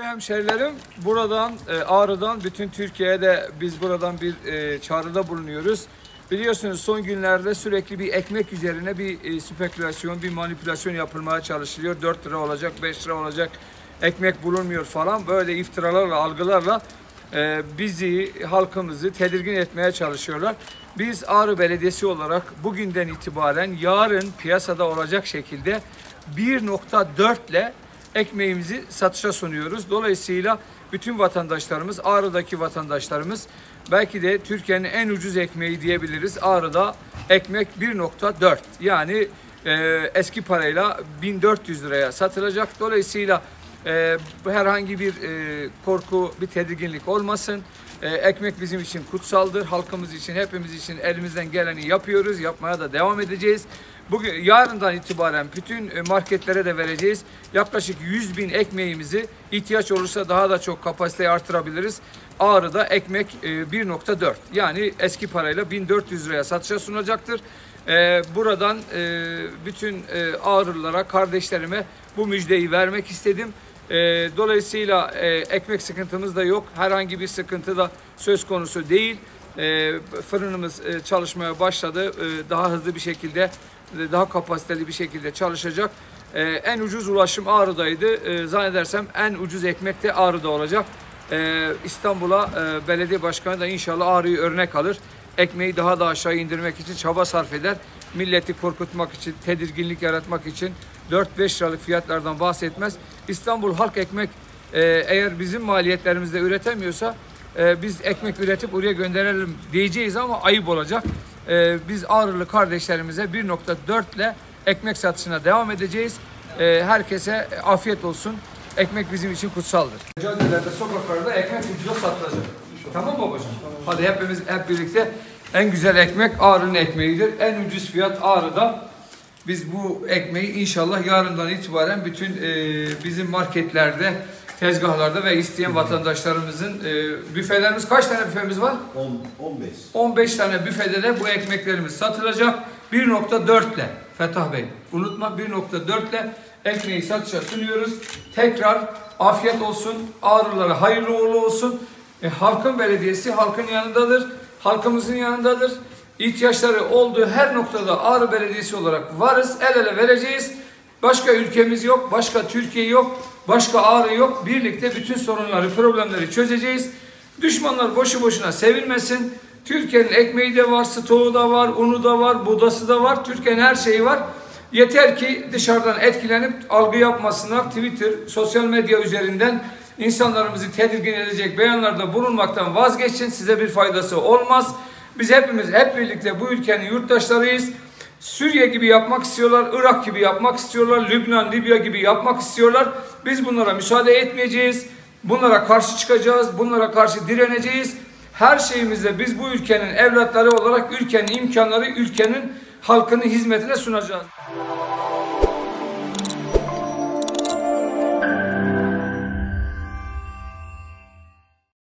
hemşerilerim, buradan Ağrı'dan bütün Türkiye'de biz buradan bir çağrıda bulunuyoruz. Biliyorsunuz son günlerde sürekli bir ekmek üzerine bir spekülasyon, bir manipülasyon yapılmaya çalışılıyor. 4 lira olacak, 5 lira olacak, ekmek bulunmuyor falan, böyle iftiralarla, algılarla bizi, halkımızı tedirgin etmeye çalışıyorlar. Biz Ağrı Belediyesi olarak bugünden itibaren yarın piyasada olacak şekilde 1.4 ile ekmeğimizi satışa sunuyoruz. Dolayısıyla bütün vatandaşlarımız, Ağrı'daki vatandaşlarımız, belki de Türkiye'nin en ucuz ekmeği diyebiliriz. Ağrı'da ekmek 1.4, yani eski parayla 1400 liraya satılacak. Dolayısıyla herhangi bir korku, bir tedirginlik olmasın. Ekmek bizim için kutsaldır. Halkımız için, hepimiz için elimizden geleni yapıyoruz. Yapmaya da devam edeceğiz. Bugün, yarından itibaren bütün marketlere de vereceğiz. Yaklaşık 100.000 ekmeğimizi, ihtiyaç olursa daha da çok kapasiteyi artırabiliriz. Ağrı'da ekmek 1.4, yani eski parayla 1400 liraya satışa sunacaktır. Buradan bütün Ağrılılara, kardeşlerime bu müjdeyi vermek istedim. Dolayısıyla ekmek sıkıntımız da yok. Herhangi bir sıkıntı da söz konusu değil. Fırınımız çalışmaya başladı. Daha hızlı bir şekilde, daha kapasiteli bir şekilde çalışacak. En ucuz ulaşım Ağrı'daydı. Zannedersem en ucuz ekmek de Ağrı'da olacak. İstanbul'a belediye başkanı da inşallah Ağrı'yı örnek alır. Ekmeği daha da aşağı indirmek için çaba sarf eder. Milleti korkutmak için, tedirginlik yaratmak için 4-5 liralık fiyatlardan bahsetmez. İstanbul halk ekmek eğer bizim maliyetlerimizde üretemiyorsa biz ekmek üretip oraya gönderelim diyeceğiz ama ayıp olacak. Biz Ağrılı kardeşlerimize 1.4 ile ekmek satışına devam edeceğiz. Herkese afiyet olsun. Ekmek bizim için kutsaldır. Caddelerde, sokaklarda ekmek ucuza satılacak. Tamam babacığım? Hadi hep birlikte, en güzel ekmek Ağrı'nın ekmeğidir. En ucuz fiyat Ağrı'da. Biz bu ekmeği inşallah yarından itibaren bütün bizim marketlerde, tezgahlarda ve isteyen vatandaşlarımızın büfelerimiz, kaç tane büfemiz var? 15. 15 tane büfede de bu ekmeklerimiz satılacak. 1.4 ile Fethah Bey, unutma, 1.4 ile ekmeği satışa sunuyoruz. Tekrar afiyet olsun, Ağrılara hayırlı uğurlu olsun. Halkın belediyesi halkın yanındadır, halkımızın yanındadır. İhtiyaçları olduğu her noktada Ağrı Belediyesi olarak varız, el ele vereceğiz. Başka ülkemiz yok, başka Türkiye yok, başka Ağrı yok. Birlikte bütün sorunları, problemleri çözeceğiz. Düşmanlar boşu boşuna sevilmesin. Türkiye'nin ekmeği de var, stoğu da var, unu da var, buğdası da var. Türkiye'nin her şeyi var. Yeter ki dışarıdan etkilenip algı yapmasınlar. Twitter, sosyal medya üzerinden insanlarımızı tedirgin edecek beyanlarda bulunmaktan vazgeçin. Size bir faydası olmaz. Biz hepimiz hep birlikte bu ülkenin yurttaşlarıyız. Suriye gibi yapmak istiyorlar, Irak gibi yapmak istiyorlar, Lübnan, Libya gibi yapmak istiyorlar. Biz bunlara müsaade etmeyeceğiz. Bunlara karşı çıkacağız, bunlara karşı direneceğiz. Her şeyimizle biz bu ülkenin evlatları olarak ülkenin imkanları, ülkenin halkının hizmetine sunacağız.